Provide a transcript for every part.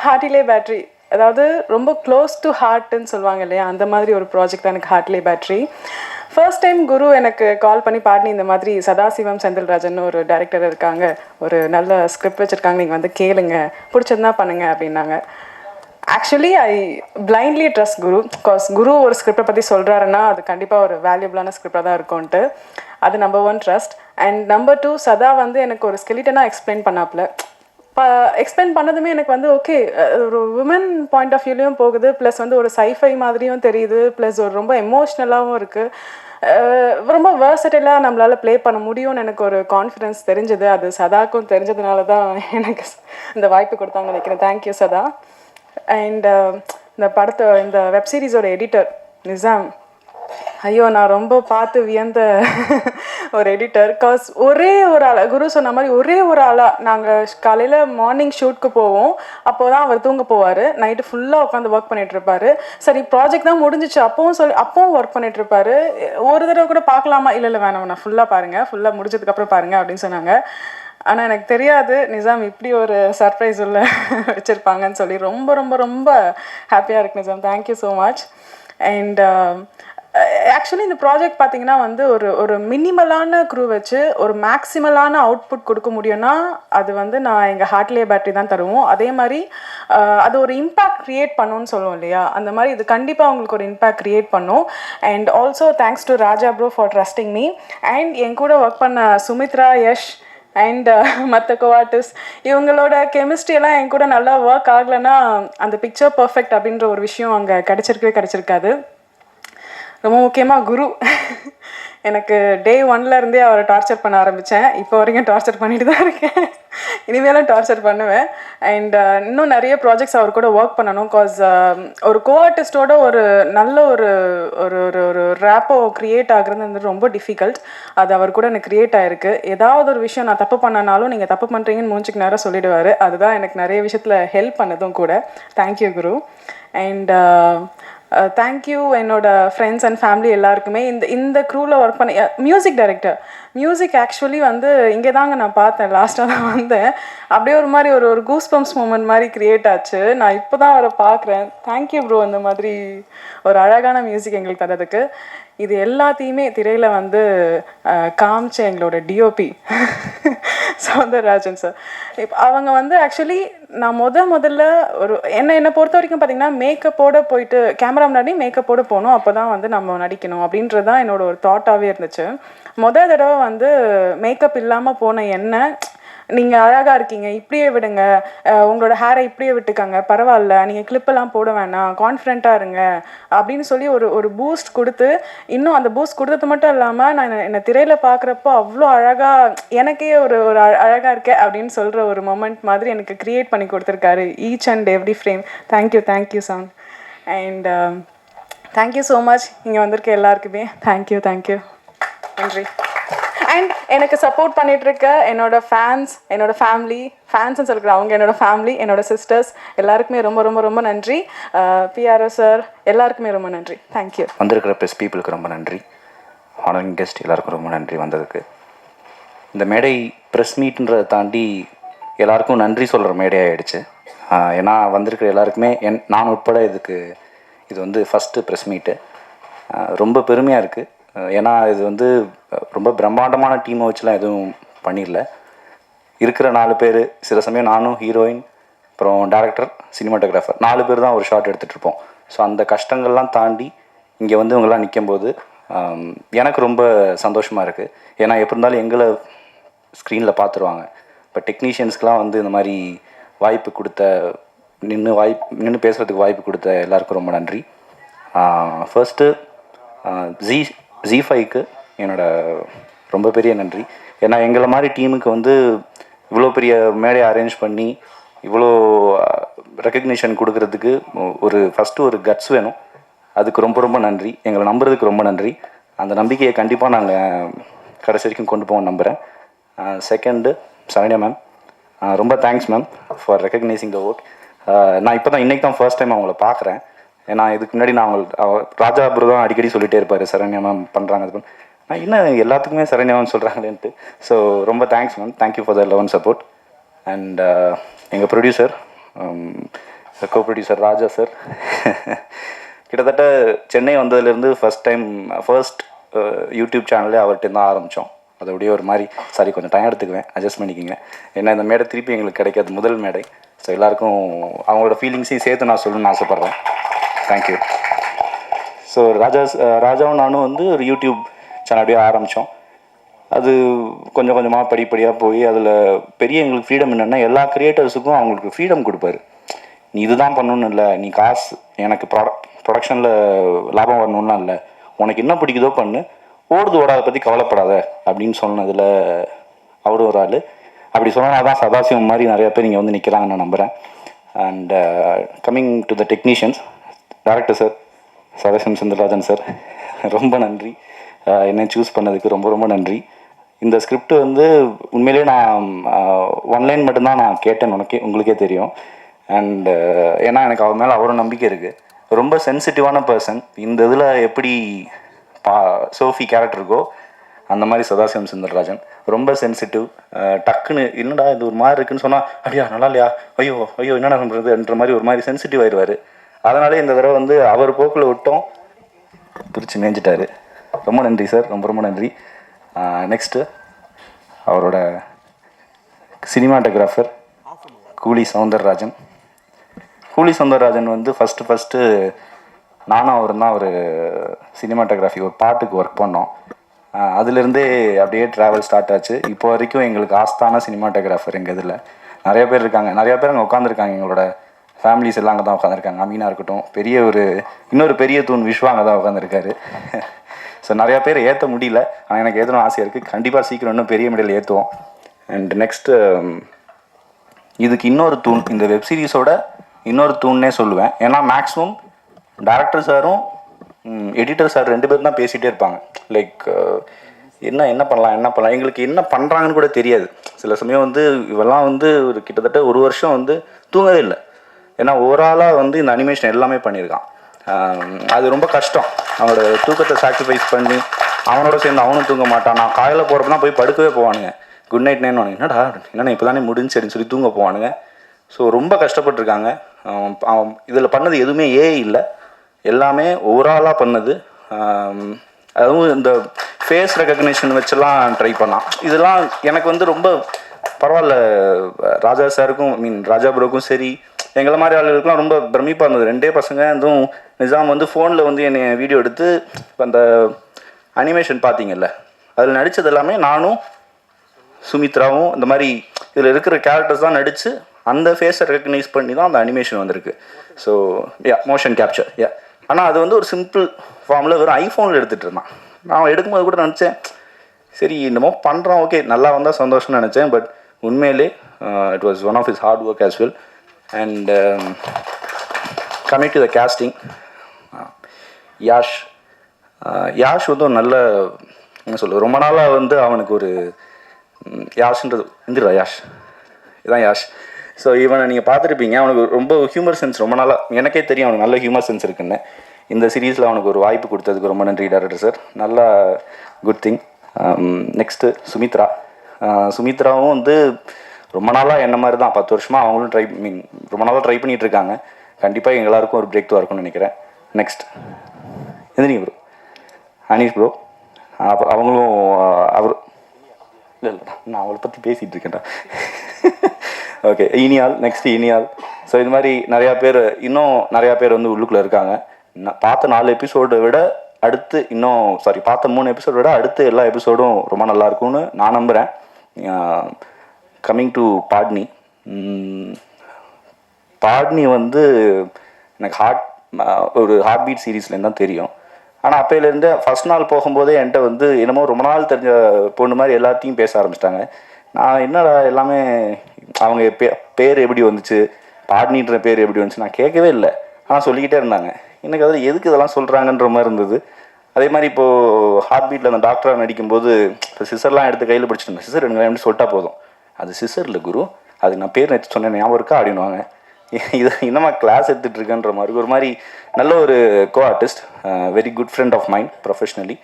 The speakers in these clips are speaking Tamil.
ஹார்ட்டிலே பேட்ரி, அதாவது ரொம்ப க்ளோஸ் டு ஹார்ட்டுன்னு சொல்லுவாங்க இல்லையா, அந்த மாதிரி ஒரு ப்ராஜெக்ட் தான் எனக்கு ஹார்ட்லே பேட்ரி. ஃபர்ஸ்ட் டைம் குரு எனக்கு கால் பண்ணி பாடி, இந்த மாதிரி சதாசிவம் செந்தில்ராஜன் ஒரு டைரக்டர் இருக்காங்க, ஒரு நல்ல ஸ்கிரிப்ட் வச்சுருக்காங்க, நீங்கள் வந்து கேளுங்க, பிடிச்சதுனா பண்ணுங்க அப்படின்னாங்க. Actually I blindly trust Guru, because Guru ஒரு ஸ்கிரிப்டை பற்றி சொல்கிறாருன்னா அது கண்டிப்பாக ஒரு வேல்யூபிளான ஸ்கிரிப்டாக தான் இருக்கும்ன்ட்டு. அது நம்பர் 1 ட்ரஸ்ட். அண்ட் நம்பர் 2, சதா வந்து எனக்கு ஒரு ஸ்கெலிட்டனாக எக்ஸ்பிளைன் பண்ணாப்புல. எக்ஸ்பிளைன் பண்ணதுமே எனக்கு வந்து ஓகே, ஒரு உமன் பாயிண்ட் ஆஃப் வியூலையும் போகுது, ப்ளஸ் வந்து ஒரு சைஃபை மாதிரியும் தெரியுது, ப்ளஸ் ஒரு ரொம்ப எமோஷ்னலாகவும் இருக்குது, ரொம்ப வேர்சடைலாக நம்மளால் ப்ளே பண்ண முடியும்னு எனக்கு ஒரு கான்ஃபிடென்ஸ் தெரிஞ்சது. அது சதாக்கும் தெரிஞ்சதுனால தான் எனக்கு இந்த வாய்ப்பு கொடுத்தாங்கன்னு நினைக்கிறேன். தேங்க்யூ சதா. அண்ட் இந்த வெப் சீரிஸோட எடிட்டர் நிசாம், ஐயோ நான் ரொம்ப பார்த்து வியந்த ஒரு எடிட்டர். காஸ் ஒரே ஒரு ஆள், குரு சொன்ன மாதிரி ஒரே ஒரு ஆளாக, நாங்கள் காலையில் மார்னிங் ஷூட்க்கு போவோம், அப்போ தான் அவர் தூங்க போவார், நைட்டு ஃபுல்லாக உட்காந்து ஒர்க் பண்ணிகிட்ருப்பாரு. சரி ப்ராஜெக்ட் தான் முடிஞ்சிச்சு, அப்பவும் ஒர்க் பண்ணிகிட்ருப்பாரு. ஒரு தடவை கூட பார்க்கலாமா, இல்லை வேணாம் நான் ஃபுல்லாக பாருங்கள், ஃபுல்லாக முடிஞ்சதுக்கப்புறம் பாருங்கள் அப்படின்னு சொன்னாங்க. ஆனால் எனக்கு தெரியாது நிசாம் இப்படி ஒரு சர்ப்ரைஸ் உள்ள வச்சுருப்பாங்கன்னு சொல்லி ரொம்ப ரொம்ப ரொம்ப ஹாப்பியாக இருக்கு Nizam. Thank you so much. And actually இந்த ப்ராஜெக்ட் பார்த்தீங்கன்னா வந்து ஒரு மினிமலான க்ரூ வச்சு ஒரு மேக்ஸிமலான அவுட்புட் கொடுக்க முடியும்னா அது வந்து நான் எங்கள் ஹார்ட்லே பேட்டரி தான் தருவோம். அதே மாதிரி அது ஒரு இம்பேக்ட் க்ரியேட் பண்ணுன்னு சொல்லுவோம் இல்லையா, அந்த மாதிரி இது கண்டிப்பாக அவங்களுக்கு ஒரு இம்பேக்ட் க்ரியேட் பண்ணும். And also thanks to Raja bro for trusting me. And என் கூட ஒர்க் பண்ண சுமித்ரா, யஷ் அண்ட் மற்ற கோஆர்டிஸ்ட், இவங்களோட கெமிஸ்ட்ரியெல்லாம் என் கூட நல்லா ஒர்க் ஆகலைன்னா அந்த பிக்சர் பர்ஃபெக்ட் அப்படின்ற ஒரு விஷயம் அங்கே கிடச்சிருக்காது. ரொம்ப முக்கியமாக குரு, எனக்கு டே 1லேருந்தே அவரை டார்ச்சர் பண்ண ஆரம்பித்தேன், இப்போ வரைக்கும் டார்ச்சர் பண்ணிட்டு தான் இருக்கேன், இனிமேலும் டார்ச்சர் பண்ணுவேன். அண்ட் இன்னும் நிறைய ப்ராஜெக்ட்ஸ் அவர் கூட ஒர்க் பண்ணணும். காஸ் ஒரு கோஆர்டிஸ்டோட ஒரு நல்ல ஒரு ஒரு ஒரு ரேப்போ க்ரியேட் ஆகுறது வந்து ரொம்ப டிஃபிகல்ட். அது அவர் கூட எனக்கு க்ரியேட் ஆகிருக்கு. ஏதாவது ஒரு விஷயம் நான் தப்பு பண்ணனாலும் நீங்கள் தப்பு பண்ணுறீங்கன்னு மூஞ்சிக்கு நேரம் சொல்லிவிடுவார். அதுதான் எனக்கு நிறைய விஷயத்தில் ஹெல்ப் பண்ணதும் கூட. Thank you Guru. அண்ட் தேங்க்யூ என்னோட ஃப்ரெண்ட்ஸ் அண்ட் ஃபேமிலி எல்லாருக்குமே. இந்த க்ரூவில் ஒர்க் பண்ண மியூசிக் டைரக்டர், மியூசிக் ஆக்சுவலி வந்து இங்கே தாங்க நான் பார்த்தேன், லாஸ்ட்டாக தான் வந்தேன், அப்படியே ஒரு மாதிரி ஒரு கூஸ் பம்ப்ஸ் மூமெண்ட் மாதிரி க்ரியேட் ஆச்சு. நான் இப்போ தான் அவரை பார்க்குறேன். தேங்க்யூ ப்ரோ, அந்த மாதிரி ஒரு அழகான மியூசிக் எங்களுக்கு தரதுக்கு. இது எல்லாத்தையுமே திரையில் வந்து காமிச்ச எங்களோட டிஓபி சௌந்தரராஜன் சார். இப்போ அவங்க வந்து ஆக்சுவலி நான் முதல்ல என்னை பொறுத்த வரைக்கும் பார்த்தீங்கன்னா மேக்கப்போடு போயிட்டு கேமரா முன்னாடி மேக்கப்போடு போகணும், அப்போ தான் வந்து நம்ம நடிக்கணும் அப்படின்றது தான் என்னோட ஒரு தாட்டாகவே இருந்துச்சு. தடவை வந்து மேக்கப் இல்லாமல் போன என்ன, நீங்கள் அழகாக இருக்கீங்க, இப்படியே விடுங்க, உங்களோட ஹேரை இப்படியே விட்டுக்காங்க, பரவாயில்ல, நீங்கள் கிளிப்பெல்லாம் போட வேணாம், கான்ஃபிடென்ட்டாக இருங்க அப்படின்னு சொல்லி ஒரு பூஸ்ட் கொடுத்து, இன்னும் அந்த பூஸ்ட் கொடுத்தது மட்டும் இல்லாமல் நான் என்னை திரையில் பார்க்குறப்போ அவ்வளோ அழகாக, எனக்கே ஒரு அழகாக இருக்கேன் அப்படின்னு சொல்கிற ஒரு மொமெண்ட் மாதிரி எனக்கு க்ரியேட் பண்ணி கொடுத்துருக்காரு each and every frame. Thank you song. And thank you so much இங்கே வந்திருக்க எல்லாருக்குமே. தேங்க்யூ நன்றி. அண்ட் எனக்கு சப்போர்ட் பண்ணிகிட்ருக்க என்னோட ஃபேன்ஸ், என்னோட ஃபேமிலி, ஃபேன்ஸ்ன்னு சொல்லிக்கிறேன், அவங்க என்னோட ஃபேமிலி, என்னோட சிஸ்டர்ஸ் எல்லாருக்குமே ரொம்ப ரொம்ப ரொம்ப நன்றி. பிஆர்ஓ சார் எல்லாருக்குமே ரொம்ப நன்றி. தேங்க்யூ. வந்திருக்கிற ப்ரெஸ் பீப்புளுக்கு ரொம்ப நன்றி. ஆனரிங் கெஸ்ட் எல்லாருக்கும் ரொம்ப நன்றி வந்ததுக்கு. இந்த மேடை ப்ரெஸ் மீட்ன்றதை தாண்டி எல்லாருக்கும் நன்றி சொல்கிற மேடையாகிடுச்சு. ஏன்னா வந்திருக்கிற எல்லாருக்குமே நான் உட்பட இது வந்து ஃபஸ்ட்டு ப்ரெஸ் மீட்டு. ரொம்ப பெருமையாக இருக்குது. ஏன்னா இது வந்து ரொம்ப பிரம்மாண்டமான டீமை வச்சுலாம் எதுவும் பண்ணிடல. இருக்கிற 4 பேர், சில சமயம் நானும், ஹீரோயின், அப்புறம் டேரக்டர், சினிமாட்டோகிராஃபர் 4 பேர் தான் ஒரு ஷாட் எடுத்துகிட்ருப்போம். ஸோ அந்த கஷ்டங்கள்லாம் தாண்டி இங்கே வந்து இவங்கெல்லாம் நிற்கும்போது எனக்கு ரொம்ப சந்தோஷமாக இருக்குது. ஏன்னா எப்படி இருந்தாலும் எங்களை ஸ்க்ரீனில் பார்த்துருவாங்க. இப்போ டெக்னீஷியன்ஸ்க்கெலாம் வந்து இந்த மாதிரி வாய்ப்பு கொடுத்த, நின்று பேசுகிறதுக்கு வாய்ப்பு கொடுத்த எல்லாருக்கும் ரொம்ப நன்றி. ஃபர்ஸ்ட்டு ஜி5க்கு என்னோட ரொம்ப பெரிய நன்றி. ஏன்னா எங்களை மாதிரி டீமுக்கு வந்து இவ்வளோ பெரிய மேடையை அரேஞ்ச் பண்ணி இவ்வளோ ரெக்கக்னிஷன் கொடுக்கறதுக்கு ஃபஸ்ட்டு ஒரு கட்ஸ் வேணும். அதுக்கு ரொம்ப ரொம்ப நன்றி. எங்களை நம்புறதுக்கு ரொம்ப நன்றி. அந்த நம்பிக்கையை கண்டிப்பாக நாங்கள் கடைசி வரைக்கும் கொண்டு போவோம் நம்புகிறேன். செகண்டு சரண்யா மேம், ரொம்ப thanks ma'am for recognising the work. நான் இப்போ தான் இன்றைக்கி தான் ஃபர்ஸ்ட் டைம் அவங்கள பார்க்குறேன். ஏன்னா இதுக்கு முன்னாடி நான் ராஜா ப்ரோ தான் அடிக்கடி சொல்லிகிட்டே இருப்பார், சரண்யா மேம் பண்ணுறாங்க அது பண்ண. நான் இன்னும் எல்லாத்துக்குமே சரண்யா மேம் சொல்கிறாங்களேன்ட்டு. ஸோ ரொம்ப thanks ma'am. Thank you for the love and support. And எங்கள் ப்ரொடியூசர் கோ ப்ரொடியூசர் ராஜா சார். கிட்டத்தட்ட சென்னை வந்ததுலேருந்து ஃபர்ஸ்ட் யூடியூப் சேனலே அவர்கிட்ட தான் ஆரம்பித்தோம். அது அப்படியே ஒரு மாதிரி சாரி கொஞ்சம் டைம் எடுத்துக்குவேன், அட்ஜஸ்ட் பண்ணிக்கிங்க. ஏன்னா இந்த மேடை திருப்பி எங்களுக்கு கிடைக்காது முதல் மேடை. ஸோ எல்லாேருக்கும் அவங்களோட ஃபீலிங்ஸையும் சேர்த்து நான் சொல்லணும்னு ஆசைப்பட்றேன். தேங்க்யூ. ஸோ ராஜாவும் நானும் வந்து ஒரு யூடியூப் சேனல் அப்படியே ஆரம்பித்தோம். அது கொஞ்சம் கொஞ்சமாக படிப்படியாக போய் அதில் பெரிய எங்களுக்கு ஃப்ரீடம் என்னென்னா, எல்லா க்ரியேட்டர்ஸுக்கும் அவங்களுக்கு ஃப்ரீடம் கொடுப்பாரு. நீ இதுதான் பண்ணணும்னு இல்லை, நீ காசு எனக்கு ப்ரொடக்ஷனில் லாபம் வரணும்லாம் இல்லை, உனக்கு என்ன பிடிக்குதோ பண்ணு, ஓடாத பற்றி கவலைப்படாத அப்படின்னு சொன்னதில் அவரும் ஒரு ஆள். அப்படி சொன்னால் தான் சதாசிவம் மாதிரி நிறையா பேர் இங்கே வந்து நிற்கிறாங்கன்னு நான் நம்புகிறேன். And coming to the technicians, director sir Sadasivam Senthilrajan sir, ரொம்ப நன்றி. என்னை சூஸ் பண்ணதுக்கு ரொம்ப ரொம்ப நன்றி. இந்த ஸ்கிரிப்ட் வந்து உண்மையிலே நான் ஒன்லைன் மட்டும்தான் நான் கேட்டேன், உங்களுக்கே தெரியும். அண்டு ஏன்னா எனக்கு அவர் மேலே அவ்வளோ நம்பிக்கை இருக்குது. ரொம்ப சென்சிட்டிவான பர்சன். இந்த இதில் எப்படி சோஃபி கேரக்டர் இருக்கோ அந்த மாதிரி சதாசிவம் செந்தில்ராஜன் ரொம்ப சென்சிட்டிவ். டக்குன்னு என்னடா இது ஒரு மாதிரி இருக்குன்னு சொன்னால், அப்படியா நல்லா இல்லையா, ஐயோ என்னடா பண்ணுறதுன்ற மாதிரி ஒரு மாதிரி சென்சிட்டிவ் ஆயிடுவார். அதனாலே இந்த தடவை வந்து அவர் போக்கில் விட்டோம், பிரித்து மேய்ஞ்சிட்டாரு. ரொம்ப நன்றி சார், ரொம்ப ரொம்ப நன்றி. நெக்ஸ்ட்டு அவரோட சினிமாட்டோகிராஃபர் கூலி சௌந்தரராஜன். கூலி சௌந்தரராஜன் வந்து ஃபஸ்ட்டு நானும் அவரும் தான் ஒரு சினிமாட்டோகிராஃபி ஒரு பாட்டுக்கு ஒர்க் பண்ணோம். அதுலேருந்தே அப்படியே ட்ராவல் ஸ்டார்ட் ஆச்சு. இப்போ வரைக்கும் எங்களுக்கு ஆஸ்தான சினிமாட்டோகிராஃபர் எங்கள் இதில் நிறைய பேர் இருக்காங்க. நிறையா பேர் அங்கே உட்காந்துருக்காங்க. எங்களோட ஃபேமிலிஸ் எல்லாம் அங்கே தான் உட்காந்துருக்காங்க. அமீனா இருக்கட்டும், இன்னொரு பெரிய தூண் விஸ்வா அங்கே தான் உட்காந்துருக்காரு. ஸோ நிறையா பேர் ஏற்ற முடியல, ஆனால் எனக்கு ஏற்றணும் ஆசையாக இருக்குது. கண்டிப்பாக சீக்கிரம் இன்னும் பெரிய மெடல் ஏற்றுவோம். அண்ட் நெக்ஸ்ட்டு இதுக்கு இன்னொரு தூண், இந்த வெப்சீரிஸோட இன்னொரு தூண்னே சொல்லுவேன். ஏன்னா மேக்ஸிமம் டேரக்டர் சாரும் எடிட்டர் சார் 2 பேரும் தான் பேசிகிட்டே இருப்பாங்க. லைக் என்ன பண்ணலாம் எங்களுக்கு என்ன பண்ணுறாங்கன்னு கூட தெரியாது. சில சமயம் வந்து இவெல்லாம் வந்து ஒரு கிட்டத்தட்ட 1 வருஷம் வந்து தூங்கவே இல்லை. ஏன்னா ஓவராலாக வந்து இந்த அனிமேஷன் எல்லாமே பண்ணியிருக்கான். அது ரொம்ப கஷ்டம். அவனோட தூக்கத்தை சாக்ரிஃபைஸ் பண்ணி அவனோட சேர்ந்து அவனும் தூங்க மாட்டான். நான் காலையில் போகிறப்ப தான் போய் படுக்கவே போவானுங்க. குட் நைட் நேன்னு, என்னடா இப்போ தானே முடிஞ்சு அப்படின்னு சொல்லி தூங்க போவானுங்க. ஸோ ரொம்ப கஷ்டப்பட்டுருக்காங்க. அவன் இதில் பண்ணது எதுவுமே இல்லை, எல்லாமே ஓவராலாக பண்ணது. அதுவும் இந்த ஃபேஸ் ரெக்கக்னிஷன் வச்செல்லாம் ட்ரை பண்ணான். இதெல்லாம் எனக்கு வந்து ரொம்ப பரவாயில்ல. ராஜா சாருக்கும் ராஜா ப்ரோக்கும் சரி, எங்களை மாதிரி ஆளுகளுக்குலாம் ரொம்ப பிரமிப்பாக இருந்தது. 2 பசங்க அதுவும் நிஜாம் வந்து ஃபோனில் வந்து என்னை வீடியோ எடுத்து இப்போ அந்த அனிமேஷன் பார்த்தீங்கல்ல, அதில் நடித்தது எல்லாமே நானும் சுமித்ராவும் இந்த மாதிரி இதில் இருக்கிற கேரக்டர்ஸ் தான் நடித்து அந்த ஃபேஸை ரெக்கக்னைஸ் பண்ணி தான் அந்த அனிமேஷன் வந்திருக்கு. ஸோ மோஷன் கேப்சர் ஆனால் அது வந்து ஒரு சிம்பிள் ஃபார்மில் வெறும் ஐஃபோனில் எடுத்துகிட்டு இருந்தான். நான் எடுக்கும்போது கூட நினச்சேன், சரி என்னமோ பண்ணுறான், ஓகே நல்லா வந்தால் சந்தோஷம்னு நினச்சேன். பட் உண்மையிலே it was one of his hard work as well. And coming to the casting, Yash வந்து ஒரு நல்ல என்ன சொல்ல, ரொம்ப நாளாக வந்து அவனுக்கு ஒரு யாஷ்ன்றது யாஷ் இதுதான் யாஷ். ஸோ இவனை நீங்கள் பார்த்துருப்பீங்க, அவனுக்கு ரொம்ப ஹியூமர் சென்ஸ் ரொம்ப நாளாக எனக்கே தெரியும் அவனுக்கு நல்ல ஹியூமர் சென்ஸ் இருக்குன்னு. இந்த சீரீஸில் அவனுக்கு ஒரு வாய்ப்பு கொடுத்ததுக்கு ரொம்ப நன்றி டேரக்டர் சார், நல்லா குட் திங். நெக்ஸ்ட்டு சுமித்ராவும் வந்து ரொம்ப நாளாக என்ன மாதிரி தான் 10 வருஷமாக அவங்களும் ரொம்ப நாளாக ட்ரை பண்ணிகிட்டு இருக்காங்க. கண்டிப்பாக எங்கள் எல்லாருக்கும் ஒரு பிரேக் த்ரூ இருக்கும்னு நினைக்கிறேன். நெக்ஸ்ட் எதினி ப்ரோ, அனீஷ் ப்ரோ, அவங்களும் அவர் இல்லை நான் அவளை பற்றி பேசிகிட்டு இருக்கேன்டா. ஓகே, இனியால். ஸோ இது மாதிரி இன்னும் நிறையா பேர் வந்து உள்ளுக்குள்ளே இருக்காங்க. நான் பார்த்த 4 எபிசோடை விட அடுத்து பார்த்த 3 எபிசோடை விட அடுத்து எல்லா எபிசோடும் ரொம்ப நல்லாயிருக்கும்னு நான் நம்புகிறேன். கம்மிங் டு பாட்னி வந்து எனக்கு ஒரு ஹார்ட் பீட் சீரீஸ்லேருந்து தான் தெரியும். ஆனால் அப்போலேருந்து ஃபஸ்ட் நாள் போகும்போதே என்கிட்ட வந்து என்னமோ ரொம்ப நாள் தெரிஞ்ச பொண்ணு மாதிரி எல்லாத்தையும் பேச ஆரம்பிச்சிட்டாங்க. நான் என்னடா எல்லாமே அவங்க பேர் எப்படி வந்துச்சு, பாட்னின்ற பேர் எப்படி வந்துச்சு நான் கேட்கவே இல்லை. ஆனால் சொல்லிக்கிட்டே இருந்தாங்க. எனக்கு அதில் எதுக்கு இதெல்லாம் சொல்கிறாங்கன்ற மாதிரி இருந்தது. அதே மாதிரி இப்போது ஹார்ட் பீட்டில் அந்த டாக்டராக நடிக்கும்போது இப்போ சிசர்லாம் எடுத்து கையில் பிடிச்சிட்டு சிசர் எனக்கு எப்படி சொல்லிட்டா போதும், அது சிசர் இல்லை குரு, அது நான் பேர் நேற்று சொன்னேன் ஞாபகம் இருக்கா அப்படின்வாங்க. இது இன்னமா கிளாஸ் எடுத்துகிட்டு இருக்கேன்ற மாதிரி ஒரு மாதிரி நல்ல ஒரு co artist, very good friend of mine professionally.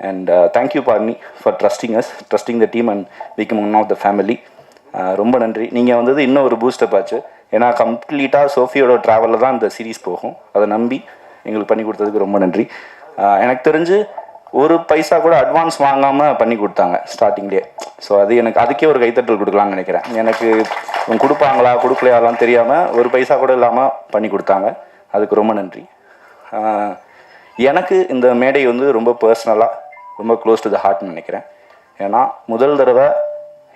And thank you Patni for trusting the team and become one of the family. ரொம்ப நன்றி. நீங்கள் வந்தது இன்னும் ஒரு பூஸ்டப் ஆச்சு. ஏன்னா கம்ப்ளீட்டாக சோஃபியோட ட்ராவலில் தான் இந்த சீரீஸ் போகும். அதை நம்பி எங்களுக்கு பண்ணி கொடுத்ததுக்கு ரொம்ப நன்றி. எனக்கு தெரிஞ்சு ஒரு பைசா கூட அட்வான்ஸ் வாங்காமல் பண்ணி கொடுத்தாங்க ஸ்டார்டிங்லேயே. ஸோ அது எனக்கு அதுக்கே ஒரு கைத்தட்டல் கொடுக்கலான்னு நினைக்கிறேன். எனக்கு இவங்க கொடுப்பாங்களா கொடுக்கலையாலாம் தெரியாமல் ஒரு பைசா கூட இல்லாமல் பண்ணி கொடுத்தாங்க. அதுக்கு ரொம்ப நன்றி. எனக்கு இந்த மேடை வந்து ரொம்ப பர்சனலாக ரொம்ப க்ளோஸ் டு த ஹார்ட்னு நினைக்கிறேன். ஏன்னா முதல் தடவை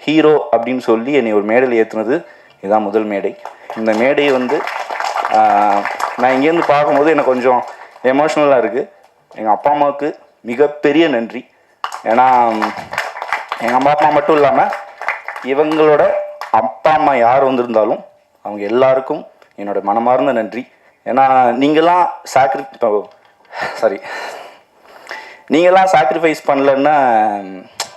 ஹீரோ அப்படின்னு சொல்லி என்னை ஒரு மேடையில் ஏற்றுனது இதுதான் முதல் மேடை. இந்த மேடையை வந்து நான் இங்கேருந்து பார்க்கும்போது எனக்கு கொஞ்சம் எமோஷ்னலாக இருக்குது. எங்கள் அப்பா அம்மாவுக்கு மிகப்பெரிய நன்றி. ஏன்னா எங்கள் அம்மா மட்டும் இல்லாமல் இவங்களோட அப்பா அம்மா யார் வந்திருந்தாலும் அவங்க எல்லாருக்கும் என்னோட மனமார்ந்த நன்றி. ஏன்னா நீங்களாம் சாக்ரிஃபைஸ் பண்ணலன்னா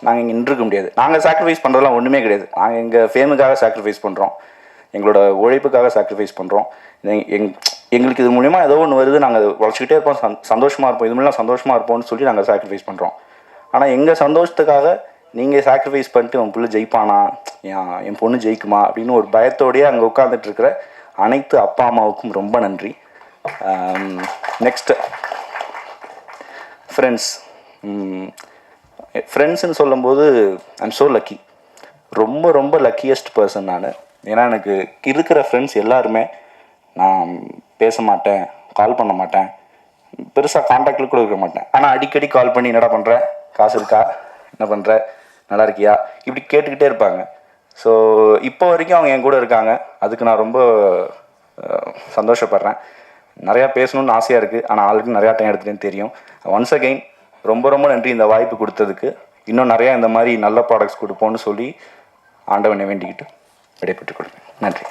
நாங்கள் இங்கே நின்றுக்க முடியாது. நாங்கள் சாக்ரிஃபைஸ் பண்ணுறதுலாம் ஒன்றுமே கிடையாது. நாங்கள் எங்கள் ஃபேமுக்காக சாக்ரிஃபைஸ் பண்ணுறோம், எங்களோட உழைப்புக்காக சாக்ரிஃபைஸ் பண்ணுறோம். எங்களுக்கு இது மூலிமா ஏதோ ஒன்று வருது, நாங்கள் அதை உழைச்சிக்கிட்டே இருப்போம், சந்தோஷமாக இருப்போம், இது மூலம் சந்தோஷமாக இருப்போம்னு சொல்லி நாங்கள் சாக்ரிஃபைஸ் பண்ணுறோம். ஆனால் எங்கள் சந்தோஷத்துக்காக நீங்கள் சாக்ரிஃபைஸ் பண்ணிட்டு உன் பிள்ளை ஜெயிப்பானா, என் பொண்ணு ஜெயிக்குமா அப்படின்னு ஒரு பயத்தோடையே அங்கே உட்காந்துட்டு இருக்கிற அனைத்து அப்பா அம்மாவுக்கும் ரொம்ப நன்றி. நெக்ஸ்ட்டு ஃப்ரெண்ட்ஸ்ன்னு சொல்லும்போது ஐம் ஸோ லக்கி. ரொம்ப ரொம்ப லக்கியஸ்ட் பர்சன் நான். ஏன்னா எனக்கு இருக்கிற ஃப்ரெண்ட்ஸ் எல்லாருமே நான் பேச மாட்டேன், கால் பண்ண மாட்டேன், பெருசாக கான்டாக்டில் கூட இருக்க மாட்டேன். ஆனால் அடிக்கடி கால் பண்ணி என்னடா பண்ணுற, காசு இருக்கா, என்ன பண்ணுற, நல்லா இருக்கியா, இப்படி கேட்டுக்கிட்டே இருப்பாங்க. ஸோ இப்போ வரைக்கும் அவங்க என் கூட இருக்காங்க. அதுக்கு நான் ரொம்ப சந்தோஷப்படுறேன். நிறையா பேசணுன்னு ஆசையாக இருக்குது, ஆனால் ஆல்ரெடி நிறையா டைம் எடுத்துகிட்டேன்னு தெரியும். ஒன்ஸ் அகெயின் ரொம்ப ரொம்ப நன்றி இந்த வாய்ப்பு கொடுத்ததுக்கு. இன்னும் நிறையா இந்த மாதிரி நல்ல ப்ராடக்ட்ஸ் கொடுப்போன்னு சொல்லி ஆண்டவனை வேண்டிக்கிட்டு விடைபெற்றுக் கொடுப்பேன். நன்றி.